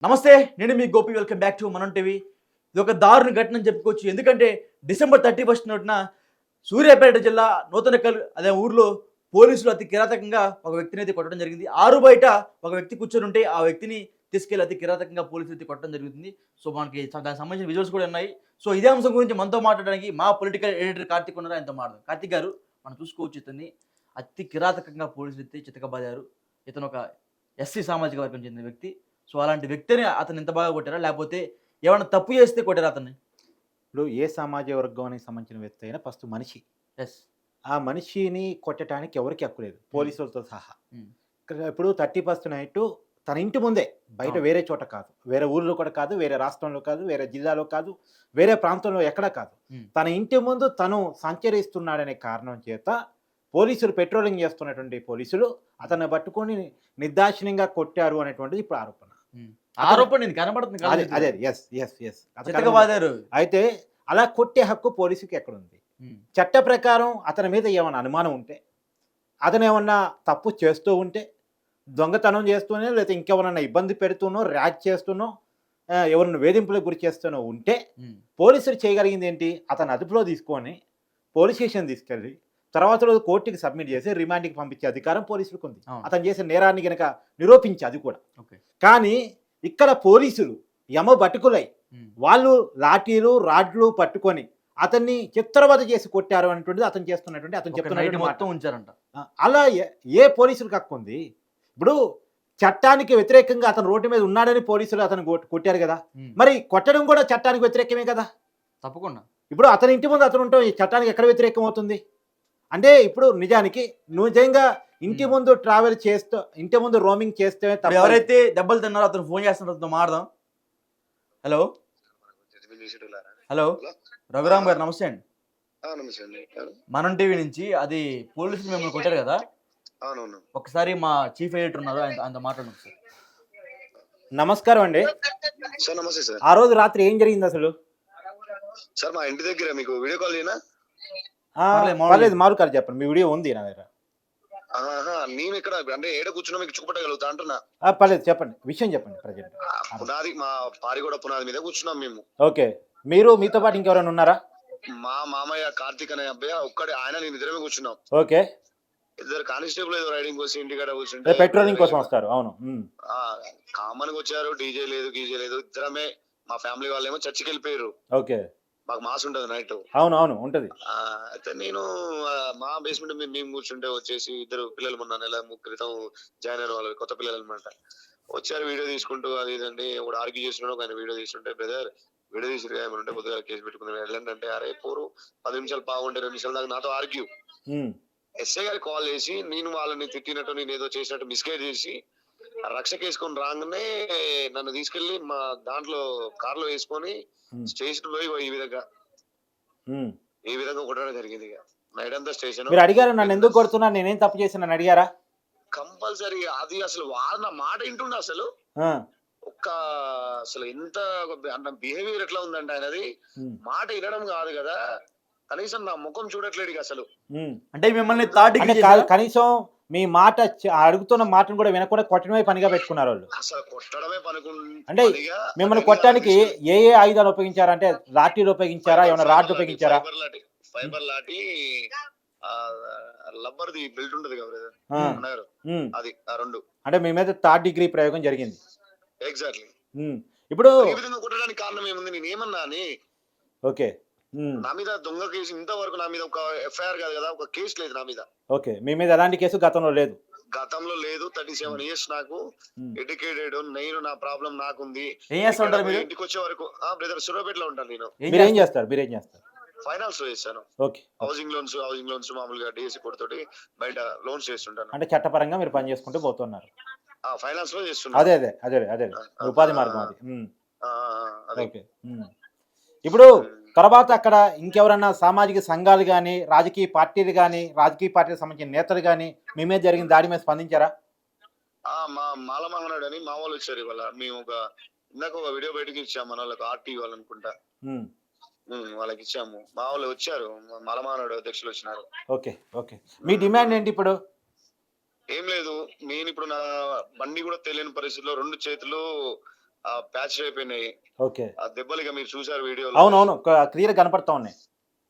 నమస్తే, నేను మీ Gopi. Welcome back to మనం టీవీ. ఇది ఒక దారుణ ఘటన అని చెప్పుకోవచ్చు. ఎందుకంటే డిసెంబర్ 31 నాడున సూర్యాపేట జిల్లా నూతనకల్ అదే ఊర్లో పోలీసులు అతి కిరాతకంగా ఒక వ్యక్తిని అయితే కొట్టడం జరిగింది. ఆరు బయట ఒక వ్యక్తి కూర్చొని ఉంటే ఆ వ్యక్తిని తీసుకెళ్లి అతి కిరాతకంగా పోలీసులు అయితే కొట్టడం జరుగుతుంది. సో మనకి దానికి సంబంధించిన విజువల్స్ కూడా ఉన్నాయి. సో ఇదే అంశం గురించి మనతో మాట్లాడడానికి మా పొలిటికల్ ఎడిటర్ కార్తిక్ ఉన్నారు. ఆయనతో మాట్లాడదాం. కార్తిక్ గారు, మనం చూసుకోవచ్చు ఇతన్ని అతి కిరాతకంగా పోలీసులు అయితే చితకబాదారు. ఇతను ఒక ఎస్సీ సామాజిక వర్గం చెందిన వ్యక్తి. సో అలాంటి వ్యక్తిని అతను ఎంత బాగా కొట్టారా, లేకపోతే ఏమైనా తప్పు చేస్తే కొట్టారా అతన్ని? ఇప్పుడు ఏ సమాజ వర్గానికి సంబంధించిన వ్యక్తి అయినా ఫస్ట్ మనిషి. ఎస్. ఆ మనిషిని కొట్టడానికి ఎవరికి హక్కు లేదు, పోలీసులతో సహా. ఉమ్. ఇప్పుడు 31 నైట్ తన ఇంటి ముందే, బయట వేరే చోట కాదు, వేరే ఊర్లో కూడా కాదు, వేరే రాష్ట్రంలో కాదు, వేరే జిల్లాలో కాదు, వేరే ప్రాంతంలో ఎక్కడ కాదు, తన ఇంటి ముందు తను సంచరిస్తున్నాడనే కారణం చేత పోలీసులు పెట్రోలింగ్ చేస్తున్నటువంటి పోలీసులు అతన్ని పట్టుకొని నిర్దాక్షిణ్యంగా కొట్టారు అనేటువంటిది ఇప్పుడు ఆరోపణ. ఆరోపణ ఇది కనబడుతుంది కదా. అదే ఎస్ ఎస్ ఎస్ చితకబాదారు. అయితే అలా కొట్టే హక్కు పోలీసుకి ఎక్కడుంది? చట్ట ప్రకారం అతని మీద ఏమైనా అనుమానం ఉంటే, అతను ఏమన్నా తప్పు చేస్తూ ఉంటే, దొంగతనం చేస్తూనే లేదా ఇంకెవరన్నా ఇబ్బంది పెడుతూనో, ర్యాక్ చేస్తూనో, ఎవరిని వేధింపులకు గురి చేస్తూనో ఉంటే పోలీసులు చేయగలిగింది ఏంటి? అతను అదుపులో తీసుకొని పోలీస్ స్టేషన్ తీసుకెళ్ళి తర్వాత రోజు కోర్టుకి సబ్మిట్ చేసి రిమాండ్కి పంపించే అధికారం పోలీసులకు ఉంది. అతను చేసే నేరాన్ని కనుక నిరూపించి అది కూడా. కానీ ఇక్కడ పోలీసులు యమ బటుకులై వాళ్ళు లాఠీలు రాడ్లు పట్టుకొని అతన్ని చిత్రవద చేసి కొట్టారు అనేటువంటిది అతను చేస్తున్నటువంటి, అతను చెప్తున్నటువంటి మొత్తం ఉంచారంట. అలా ఏ పోలీసులకు హక్కు ఉంది? ఇప్పుడు చట్టానికి వ్యతిరేకంగా అతను రోడ్డు మీద ఉన్నాడని పోలీసులు అతను కొట్టారు కదా, మరి కొట్టడం కూడా చట్టానికి వ్యతిరేకమే కదా. తప్పకుండా. ఇప్పుడు అతని ఇంటి ముందు అతను ఉంటే ఈ చట్టానికి ఎక్కడ వ్యతిరేకం అవుతుంది? అంటే ఇప్పుడు నిజానికి నిజంగా ఇంటి ముందు ట్రావెల్ చేస్తూ, ఇంటి ముందు రోమింగ్ చేస్తే ఎవరైతే దెబ్బలు తిన్నారో అతను ఫోన్ చేస్తున్నారు, మాడదాం. హలో హలో రఘురామ్ గారు, నమస్తే అండి. మనం టీవీ నుంచి అది పోలీసులు మిమ్మల్ని కొట్టారు కదా, ఒకసారి మా చీఫ్ ఎడిటర్ ఉన్నారు, ఆయనతో మాట్లాడండి ఒకసారి. నమస్కారం అండి. నమస్తే సార్. ఆ రోజు రాత్రి ఏం జరిగింది అసలు? సార్ మా ఇంటి దగ్గర మీకు వీడియో కాల్ చేయనా? పర్లేదు, మారుకారు చెప్పండి, మీ వీడియో ఉంది నా దగ్గర. నేను ఇక్కడ అంటే ఏడ కూర్చున్నా మీకు చూపట్టగలుగుతా అంటున్నా. పర్లేదు, చెప్పండి, విషయం చెప్పండి. ప్రజెంట్ పునాది, మా పారిగూడ పునాది మీద కూర్చున్నాం మేము. ఓకే, మీరు మీతో పాటు ఇంకెవరైనా ఉన్నారా? మా మామయ్య కార్తీక్ అనే అబ్బాయి ఒక్కడే, ఆయన నేను ఇద్దరమే కూర్చున్నాం. ఓకే. ఇద్దరు కానిస్టేబుల్ ఏదో రైడింగ్ కోసం ఇంటికాడ కూర్చుంటే పెట్రోలింగ్ కోసం వస్తారు. అవును. కామన్ గా వచ్చారు, డీజే లేదు గీజే లేదు, ఇద్దరమే. మా ఫ్యామిలీ వాళ్ళేమో చర్చికి వెళ్ళిపోయారు. ఓకే. మాకు మాస్ ఉంటది నైట్. అవును ఉంటది. అయితే నేను మా బేస్మెంట్ మేము కూర్చుంటే వచ్చేసి ఇద్దరు పిల్లలు మొన్న నెల క్రితం జాయిన్ అయిన వాళ్ళు, కొత్త పిల్లలు అనమాట. వచ్చారు వీడియో తీసుకుంటూ, అది ఇదండి ఒకడు ఆర్గ్యూ చేస్తున్నాడు, ఆయన వీడియో తీసుకుంటే, బ్రదర్ వీడియో తీసుకురా ఏమైనా ఉంటే కొద్దిగా కేసు పెట్టుకుందాం వెళ్ళండి అంటే, అరే పోరు 10 నిమిషాలు బాగుంటే 2 నిమిషాల దాకా నాతో ఆర్గ్యూ. ఎస్ఐ గారికి కాల్ చేసి నేను వాళ్ళని తిట్టినట్టు, నేను ఏదో చేసినట్టు మిస్గైడ్ చేసి రక్షక వేసుకొని రాగానే నన్ను తీసుకెళ్లి మా దాంట్లో కార్ లో వేసుకొని స్టేషన్ పోయి ఈ విధంగా కొట్టడం జరిగింది. నైట్ అంతా స్టేషన్. మీరు అడిగారు నన్ను ఎందుకు కొడుతున్నా, నేనేం తప్పు చేసిన అడిగారా? కంపల్సరీ అది అసలు వాళ్ళ నా మాట వింటుండే. అసలు అసలు ఎంత బిహేవియర్ ఎట్లా ఉందంటే ఆయనది, మాట వినడం కాదు కదా, కనీసం నా ముఖం చూడట్లేడు అసలు. అంటే మిమ్మల్ని కనీసం మీ మాట అడుగుతున్న మాటను కూడా వినకుండా కొట్టడమే పనిగా పెట్టుకున్నారు వాళ్ళు. అసలు కొట్టడమే అంటే మిమ్మల్ని కొట్టడానికి ఏ ఆయుధాలు ఉపయోగించారా? అంటే లాఠీలు ఉపయోగించారా, ఏమైనా రాడ్ ఉపయోగించారా? ఫైబర్ లాఠీ, లబ్బర్ది బెల్ట్ ఉంటది కదా అది, ఆ రెండు. అంటే మీ మీద 3rd డిగ్రీ ప్రయోగం జరిగింది. ఎగ్జాక్ట్లీ. ఇప్పుడు ఈ విధంగా కొట్టడానికి కారణం ఏముంది? నేను ఏమన్నా అని. ఓకే. నా మీద దొంగ కేసు ఇంతవరకు నా మీద ఒక ఎఫ్ఐఆర్ కాదు కదా, ఒక కేసు లేదు నా మీద. ఓకే, మీ మీద ఎలాంటి కేసు గతంలో లేదు? 37 ఇయర్స్ నాకు, ఎడ్యుకేటెడ్ నేను, నా ప్రాబ్లం నాకుంది. ఇంటికి వచ్చే వరకు బ్రదర్ సూర్యాపేటలో ఉంటాను నేను. మీరు ఏం చేస్తారు? ఫైనాన్స్ లో చేస్తాను. హౌసింగ్ లోన్స్ మామూలుగా డిఎస్సి కోడ్ తోటి బయట లోన్స్ చేస్తుంటాను. అంటే చట్టపరంగా మీరు పని చేసుకుంటూ పోతున్నారు. ఫైనాన్స్ లో చేస్తున్నాను. అదే ఉపాధి మార్గం అది. ఓకే. ఇప్పుడు తర్వాత అక్కడ ఇంకెవరన్నా సామాజిక సంఘాలు కానీ, రాజకీయ పార్టీలు కానీ, రాజకీయ పార్టీలకు సంబంధించిన నేతలు కానీ మీ మీద జరిగిన దాడి మీద స్పందించారా? మా మాలమహనాడు అని మా వాళ్ళు వచ్చారు ఇవాళ. మేము ఇందాక ఒక వీడియో బయటకి ఇచ్చాము మన వాళ్ళకి, ఆర్టీ వాళ్ళు అనుకుంటా, వాళ్ళకి ఇచ్చాము. మా వాళ్ళు వచ్చారు, మాలమహనాడు అధ్యక్షులు వచ్చినారు. ఓకే. మీ డిమాండ్ ఏంటి ఇప్పుడు? ఏం లేదు, నేను ఇప్పుడు నా బండి కూడా తెలియని పరిస్థితిలో 2 చేతులు ప్యాచ్ అయిపోయినాయి. ఓకే. ఆ దెబ్బలు ఇక మీరు చూసారు వీడియోలో. అవునవును, క్లియర్ కనపడతా ఉన్నాయి.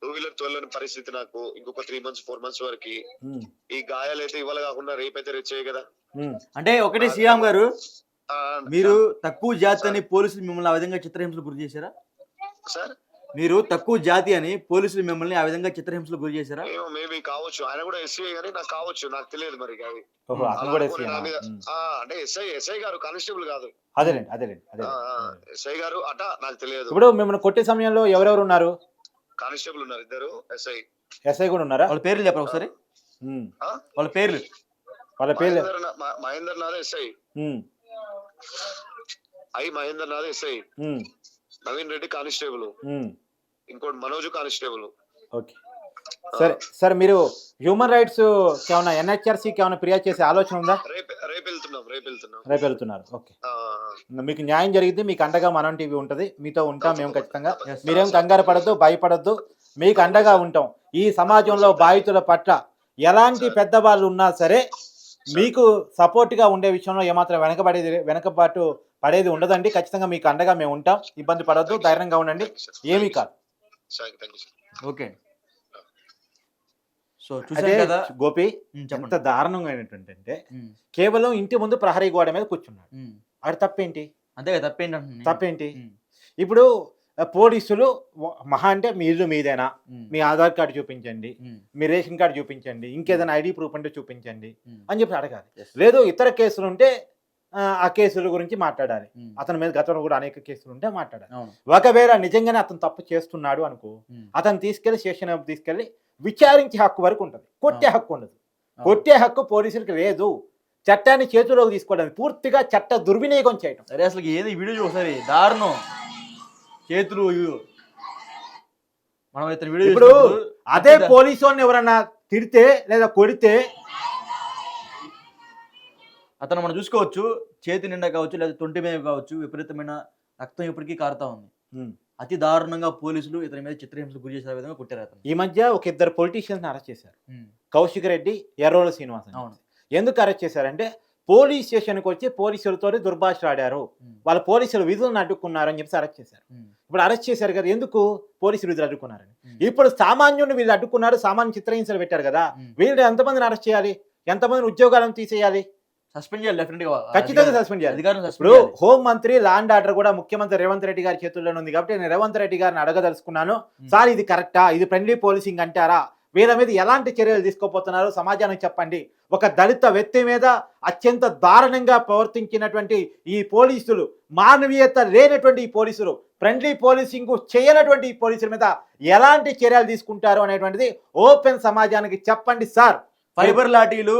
2 వీలర్ తోలని పరిస్థితి నాకు ఇంకొక 3 months 4 months వరకు. ఉమ్, ఈ గాయాలైతే ఇవాళ కాకుండా రేపైతే రెచ్చాయి కదా. ఉమ్. అంటే ఒకటి శ్రీరామ్ గారు, ఆ, మీరు తక్కువ జాతి అని పోలీసులు మిమ్మల్ని ఆ విధంగా చిత్రహింసలు గురి చేశారా? సార్ మీరు తక్కువ జాతి అని పోలీసులు మిమ్మల్ని ఆ విధంగా చిత్రహింసలు గురి చేశారా? ఏమో మేబీ కావచ్చు, ఆయన కూడా ఎస్ఐ గానీ నాకు కావచ్చు, నాకు తెలియదు మరి అది. ఓహో, అతను అలా కూడా అనుకోని నా మీద ఉమ్. అంటే ఎస్ఐ గారు, కానిస్టేబుల్ కాదు. అదేలేండి, అదేలేండి, అదే. ఎస్ఐ గారు అట నాకు తెలియదు. ఇప్పుడు మిమ్మల్ని కొట్టే సమయంలో ఎవరెవరు ఉన్నారు? కానిస్టేబుల్ ఉన్నారు, 2 ఎస్ఐ. ఎస్ఐ కూడా ఉన్నారా? వాళ్ళ పేర్లు చెప్పరా ఒకసారి? ఉమ్. వాళ్ళ పేర్లు. వాళ్ళ పేర్లు. మహేందర్ నాథ్ ఎస్ఐ, ఉమ్, మహేందర్ నాథ్ ఎస్ఐ, ఉమ్, నవీన్ రెడ్డి కానిస్టేబుల్, ఉమ్. ఇంకోటి మనోజ్ కానిస్టేబుల్. ఓకే. సరే మీరు హ్యూమన్ రైట్స్ ఏమైనా ఎన్హెచ్ఆర్సీకి ఏమైనా ఫిర్యాదు చేసే ఆలోచన ఉందా? రేపు వెళ్తున్నాం. రేపు వెళ్తున్నారు. ఓకే. మీకు న్యాయం జరిగింది, మీకు అండగా మనం టీవీ ఉంటుంది, మీతో ఉంటాం మేము ఖచ్చితంగా. మీరేం కంగారు పడద్దు, భయపడద్దు, మీకు అండగా ఉంటాం. ఈ సమాజంలో బాధితుల పట్ల ఎలాంటి పెద్దవాళ్ళు ఉన్నా సరే మీకు సపోర్ట్గా ఉండే విషయంలో ఏమాత్రం వెనకబాటు పడేది ఉండదండి. ఖచ్చితంగా మీకు అండగా మేము ఉంటాం, ఇబ్బంది పడద్దు, ధైర్యంగా ఉండండి, ఏమీ కాదు. ఓకే. సో అదే చూసారు కదా గోపి, ఎంత చెప్పండి. దారుణంగా ఏంటంటే ఉమ్, కేవలం ఇంటి ముందు ప్రహరీ గోడ మీద కూర్చున్నాడు. ఉమ్. అక్కడ తప్పేంటి? అంతే కదా, తప్పేంటి అంటున్నాను. తప్పేంటి? ఉమ్, ఇప్పుడు పోలీసులు మహా అంటే మీ ఇల్లు మీదేనా, ఉమ్, మీ ఆధార్ కార్డు చూపించండి, ఉమ్, మీ రేషన్ కార్డు చూపించండి, ఇంకేదైనా ఐడి ప్రూఫ్ అంటే చూపించండి ఉమ్, అని చెప్పి అడగాలి. Yes. లేదు ఇతర కేసులు ఉంటే ఆ కేసుల గురించి మాట్లాడాలి. ఉమ్. అతని మీద గతంలో కూడా అనేక కేసులు ఉంటే మాట్లాడాలి. అవును. ఒకవేళ నిజంగానే అతను తప్పు చేస్తున్నాడు అనుకో, ఉమ్, అతను తీసుకెళ్లి స్టేషన్ తీసుకెళ్లి విచారించే హక్కు వరకు ఉంటుంది, కొట్టే హక్కు ఉండదు. అవును. కొట్టే హక్కు పోలీసులకు లేదు. చట్టాన్ని చేతిలోకి తీసుకోవడానికి పూర్తిగా చట్ట దుర్వినియోగం చేయడం. సరే, అసలు ఏది వీడియో ఒకసారి దారుణం. చేతులు మనం ఇతను వీడియో ఇప్పుడు చూసినప్పుడు అదే పోలీసు వాళ్ళని ఎవరన్నా తిడితే లేదా కొడితే అతను మనం చూసుకోవచ్చు, చేతి నిండా కావచ్చు లేదా తొంటి మీద కావచ్చు, విపరీతమైన రక్తం ఇప్పటికీ కారుతా ఉంది. అతి దారుణంగా పోలీసులు ఇతని మీద చిత్రహింసలు గురి చేసే విధంగా కొట్టారు అతను. ఈ మధ్య ఒక 2 పొలిటీషియన్స్ అరెస్ట్ చేశారు. ఉమ్, కౌశిక్ రెడ్డి, ఎర్రోల శ్రీనివాస్. అవును. ఎందుకు అరెస్ట్ చేశారంటే పోలీస్ స్టేషన్కి వచ్చి పోలీసులతో దుర్భాషలాడారు, ఉమ్, వాళ్ళ పోలీసులు విధులను అడ్డుకున్నారు అని చెప్పి అరెస్ట్ చేశారు. ఉమ్, ఇప్పుడు అరెస్ట్ చేశారు కదా, ఎందుకు? పోలీసులు విధులు అడ్డుకున్నారని. ఉమ్, ఇప్పుడు సామాన్యుని వీళ్ళు అడ్డుకున్నారు, సామాన్య చిత్రహింసలు పెట్టారు కదా, ఉమ్. వీళ్ళు ఎంతమందిని అరెస్ట్ చేయాలి, ఎంతమందిని ఉద్యోగాలను తీసేయాలి? సస్పెండ్ చేయాలి, డెఫినెట్ గా ఖచ్చితంగా సస్పెండ్ చేయాలి. అధికారులను ఇప్పుడు సస్పెండ్ చేయాలి. హోం మంత్రి ల్యాండ్ ఆర్డర్ కూడా ముఖ్యమంత్రి రేవంత్ రెడ్డి గారి చేతుల్లోనే ఉంది కాబట్టి నేను రేవంత్ రెడ్డి గారిని అడగదలుచుకున్నాను, సార్ ఇది కరెక్టా, ఇది ఫ్రెండ్లీ పోలీసింగ్ అంటారా, వీళ్ళ మీద ఎలాంటి చర్యలు తీసుకోపోతున్నారు సమాజానికి చెప్పండి. ఒక దళిత వ్యక్తి మీద అత్యంత దారుణంగా ప్రవర్తించినటువంటి ఈ పోలీసులు, మానవీయత లేనటువంటి ఈ పోలీసులు, ఫ్రెండ్లీ పోలీసింగ్ చేయనటువంటి ఈ పోలీసుల మీద ఎలాంటి చర్యలు తీసుకుంటారు అనేటువంటిది ఓపెన్ సమాజానికి చెప్పండి సార్. ఫైబర్ లాఠీలు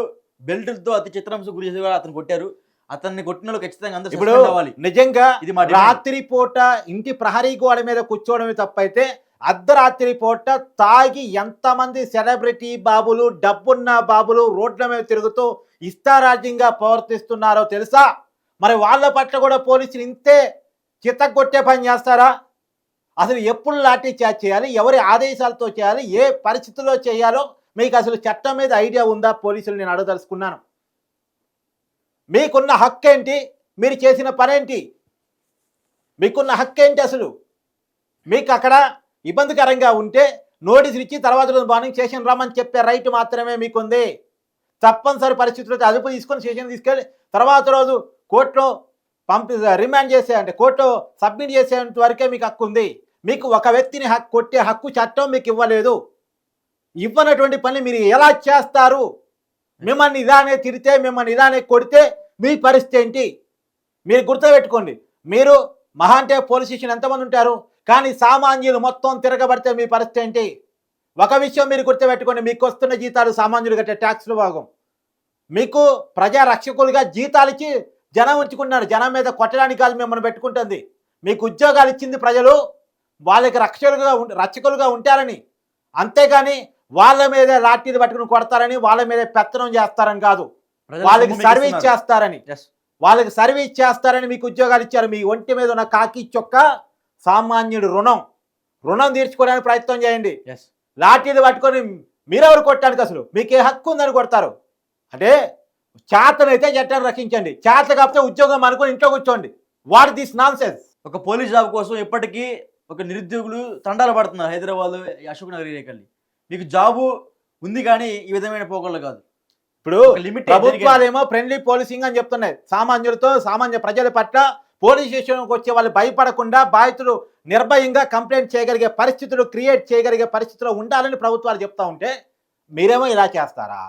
బెల్ట్లతో అతి చిత్రహింస గురి చేసి కూడా అతను కొట్టారు. అతన్ని కొట్టిన వాళ్ళు ఖచ్చితంగా అందరూ ఇప్పుడు suspend అవ్వాలి. నిజంగా ఇది మా డిమాండ్. రాత్రి పూట ఇంటి ప్రహరీ గోడ మీద కూర్చోవడమే తప్పైతే అర్ధరాత్రి పూట తాగి ఎంతమంది సెలబ్రిటీ బాబులు, డబ్బున్న బాబులు రోడ్ల మీద తిరుగుతూ ఇష్టారాజ్యంగా ప్రవర్తిస్తున్నారో తెలుసా? మరి వాళ్ళ పట్ల కూడా పోలీసులు ఇంతే చిత్తగొట్టే పని చేస్తారా? అసలు ఎప్పుడు లాఠీ చార్జ్ చేయాలి, ఎవరి ఆదేశాలతో చేయాలి, ఏ పరిస్థితుల్లో చేయాలో మీకు అసలు చట్టం మీద ఐడియా ఉందా? పోలీసులు నేను అడగదలుచుకున్నాను. మీకున్న హక్కు ఏంటి, మీరు చేసిన పనేంటి, మీకున్న హక్కు ఏంటి? అసలు మీకు అక్కడ ఇబ్బందికరంగా ఉంటే నోటీసులు ఇచ్చి తర్వాత రోజు మార్నింగ్ స్టేషన్ రమ్మని చెప్పే రైట్ మాత్రమే మీకుంది. తప్పనిసరి పరిస్థితుల్లో అదుపు తీసుకొని స్టేషన్ తీసుకెళ్ళి తర్వాత రోజు కోర్టులో రిమాండ్ చేసే అంటే కోర్టులో సబ్మిట్ చేసేంత వరకే మీకు హక్కు ఉంది. మీకు ఒక వ్యక్తిని కొట్టే హక్కు చట్టం మీకు ఇవ్వలేదు. ఇవ్వనటువంటి పని మీరు ఎలా చేస్తారు? మిమ్మల్ని ఇలానే తిరితే, మిమ్మల్ని ఇలానే కొడితే మీ పరిస్థితి ఏంటి? మీరు గుర్తుపెట్టుకోండి. మీరు మహా అంటే పోలీస్ స్టేషన్ ఎంతమంది ఉంటారు, కానీ సామాన్యులు మొత్తం తిరగబడితే మీ పరిస్థితి ఏంటి? ఒక విషయం మీరు గుర్తుపెట్టుకోండి, మీకు వస్తున్న జీతాలు సామాన్యులు కట్టే ట్యాక్స్ల భాగం. మీకు ప్రజా రక్షకులుగా జీతాలు ఇచ్చి జనం ఉంచుకున్నారు. జనం మీద కొట్టడానికి కాదు మిమ్మల్ని పెట్టుకుంటుంది. మీకు ఉద్యోగాలు ఇచ్చింది ప్రజలు వాళ్ళకి రక్షకులుగా ఉంటారని, అంతేగాని వాళ్ళ మీద లాఠీలు పట్టుకుని కొడతారని, వాళ్ళ మీద పెత్తనం చేస్తారని కాదు, వాళ్ళకి సర్వీస్ చేస్తారని, వాళ్ళకి సర్వీస్ చేస్తారని మీకు ఉద్యోగాలు ఇచ్చారు. మీ ఒంటి మీద ఉన్న కాకి చొక్క సామాన్యుడు రుణం తీర్చుకోవడానికి ప్రయత్నం చేయండి. లాఠీలు పట్టుకొని మీరెవరు కొట్టడానికి అసలు మీకే హక్కు ఉందని కొడతారు? అంటే చేతనైతే చట్టాన్ని రక్షించండి, చేత కాకపోతే ఉద్యోగం అనుకుని ఇంట్లో కూర్చోండి. What this nonsense? ఒక పోలీస్ జాబ్ కోసం ఇప్పటికీ ఒక నిరుద్యోగులు తండాలు పడుతున్నారు హైదరాబాద్ అశోక్ నగర్ ఏరియాకెళ్ళి. మీకు జాబు ఉంది కానీ ఈ విధమైన పోగొళ్ళు కాదు. ఇప్పుడు ఒక లిమిట్ ప్రభుత్వాలేమో ఫ్రెండ్లీ పోలీసింగ్ అని చెప్తున్నాయి. సామాన్యులతో సామాన్య ప్రజల పట్ల పోలీస్ స్టేషన్కి వచ్చే వాళ్ళు భయపడకుండా బాధితులు నిర్భయంగా కంప్లైంట్ చేయగలిగే పరిస్థితులు క్రియేట్ చేయగలిగే పరిస్థితులు ఉండాలని ప్రభుత్వాలు చెప్తా ఉంటే మీరేమో ఇలా చేస్తారా?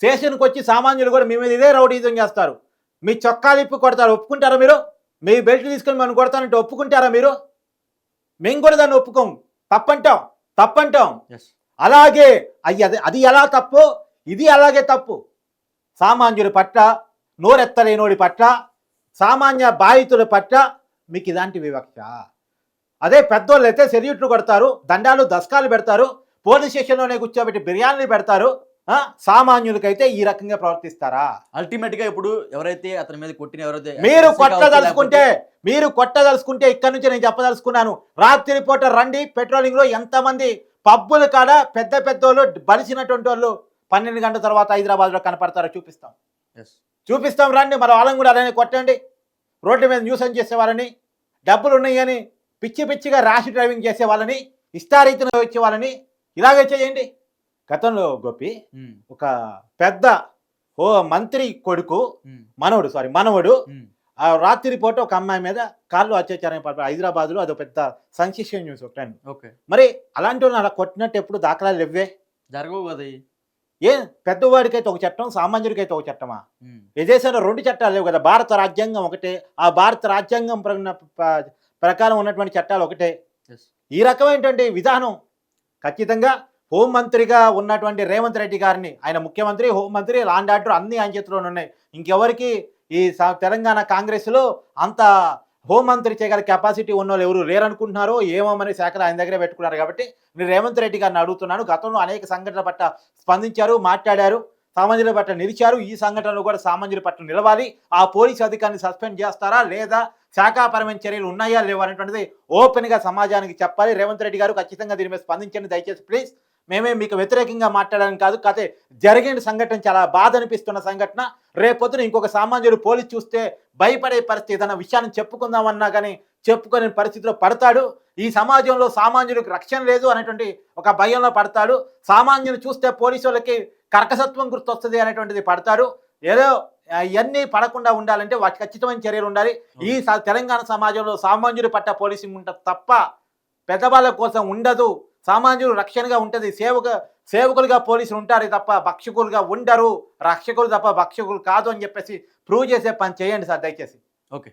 స్టేషన్కి వచ్చి సామాన్యులు కూడా మీ మీద ఇదే రౌడీజం చేస్తారు. మీ చొక్కాలు ఇప్పి కొడతారు. ఒప్పుకుంటారా మీరు? మీ బెల్ట్ తీసుకొని మనం కొడతానంటే ఒప్పుకుంటారా మీరు? మేము కూడా దాన్ని ఒప్పుకోం. తప్పంటాం. అలాగే అది ఎలా తప్పు, ఇది అలాగే తప్పు. సామాన్యుడి పట్ల, నోరెత్తలేనోడి పట్ల, సామాన్య బాధితుల పట్ల మీకు ఇలాంటి వివక్ష. అదే పెద్దోళ్ళు అయితే సెల్యూట్లు కొడతారు, దండాలు దస్కాలు పెడతారు, పోలీస్ స్టేషన్లోనే కూర్చోబెట్టి బిర్యానీలు పెడతారు. సామాన్యులకైతే ఈ రకంగా ప్రవర్తిస్తారా? అల్టిమేట్ గా ఇప్పుడు ఎవరైతే అతని మీద కొట్టిన ఎవరైతే మీరు కొట్టదలుచుకుంటే ఇక్కడ నుంచి నేను చెప్పదలుచుకున్నాను. రాత్రిపూట రండి, పెట్రోలింగ్ లో ఎంతమంది పబ్బులు కాడ పెద్ద పెద్దోళ్ళు బలిసినటువంటి వాళ్ళు 12 గంటల తర్వాత హైదరాబాద్ లో కనపడతారో చూపిస్తాం. రండి, మన వాళ్ళని కూడా అలానే కొట్టండి. రోడ్ల మీద న్యూసెన్స్ చేసే వాళ్ళని, డబ్బులు ఉన్నాయని పిచ్చిగా ర్యాష్ డ్రైవింగ్ చేసే వాళ్ళని, ఇష్టారీతిని వచ్చే వాళ్ళని ఇలాగే చేయండి. గతంలో గోపి ఒక పెద్ద మంత్రి కొడుకు మనవడు ఆ రాత్రిపూట ఒక అమ్మాయి మీద కాళ్ళు అత్యాచారం హైదరాబాద్ లో అదొక పెద్ద సంశిష్య న్యూస్ ఒకటి. మరి అలాంటి వాళ్ళు అలా కొట్టినట్టు ఎప్పుడు దాఖలాలు ఇవ్వే జరగవు కదా. పెద్దవాడికైతే ఒక చట్టం, సామాన్యుడికైతే ఒక చట్టమా? ఏ దేశంలో 2 చట్టాలు లేవు కదా. భారత రాజ్యాంగం ఒకటే, ఆ భారత రాజ్యాంగం ప్రకారం ఉన్నటువంటి చట్టాలు ఒకటే. ఈ రకమైనటువంటి విధానం ఖచ్చితంగా హోంమంత్రిగా ఉన్నటువంటి రేవంత్ రెడ్డి గారిని, ఆయన ముఖ్యమంత్రి, హోంమంత్రి, లా అండ్ ఆర్డర్ అన్ని ఆయన చేతిలోనే ఉన్నాయి. ఇంకెవరికి ఈ తెలంగాణ కాంగ్రెస్లో అంత హోంమంత్రి చేయగల కెపాసిటీ ఉన్న వాళ్ళు ఎవరు లేరనుకుంటున్నారో ఏమోమని శాఖలు ఆయన దగ్గరే పెట్టుకున్నారు. కాబట్టి నేను రేవంత్ రెడ్డి గారిని అడుగుతున్నాను. గతంలో అనేక సంఘటనల పట్ల స్పందించారు, మాట్లాడారు, సామాన్యుల పట్ల నిలిచారు. ఈ సంఘటనలో కూడా సామాన్యుల పట్ల నిలవాలి. ఆ పోలీసు అధికారిని సస్పెండ్ చేస్తారా లేదా, శాఖాపరమైన చర్యలు ఉన్నాయా లేవా అనేటువంటిది ఓపెన్గా సమాజానికి చెప్పాలి. రేవంత్ రెడ్డి గారు ఖచ్చితంగా దీని మీద స్పందించండి దయచేసి ప్లీజ్. మేమే మీకు వ్యతిరేకంగా మాట్లాడడానికి కాదు, కాకపోతే జరిగిన సంఘటన చాలా బాధ అనిపిస్తున్న సంఘటన. రేపొద్దున ఇంకొక సామాన్యుడు పోలీసు చూస్తే భయపడే పరిస్థితి, ఏదైనా విషయాన్ని చెప్పుకుందామన్నా కానీ చెప్పుకునే పరిస్థితిలో పడతాడు. ఈ సమాజంలో సామాన్యులకు రక్షణ లేదు అనేటువంటి ఒక భయంలో పడతాడు. సామాన్యులు చూస్తే పోలీసు వాళ్ళకి కర్కసత్వం గుర్తొస్తుంది అనేటువంటిది పడతాడు. ఏదో ఇవన్నీ పడకుండా ఉండాలంటే వాటి ఖచ్చితమైన చర్యలు ఉండాలి. ఈ తెలంగాణ సమాజంలో సామాన్యుడి పట్ల పోలీసింగ్ ఉంటుంది తప్ప పెద్దవాళ్ళ కోసం ఉండదు. సామాన్యులు రక్షణగా ఉంటుంది. సేవకులుగా పోలీసులు ఉంటారు తప్ప భక్షకులుగా ఉండరు. రక్షకులు తప్ప భక్షకులు కాదు అని చెప్పేసి ప్రూవ్ చేసే పని చేయండి సార్ దయచేసి. ఓకే.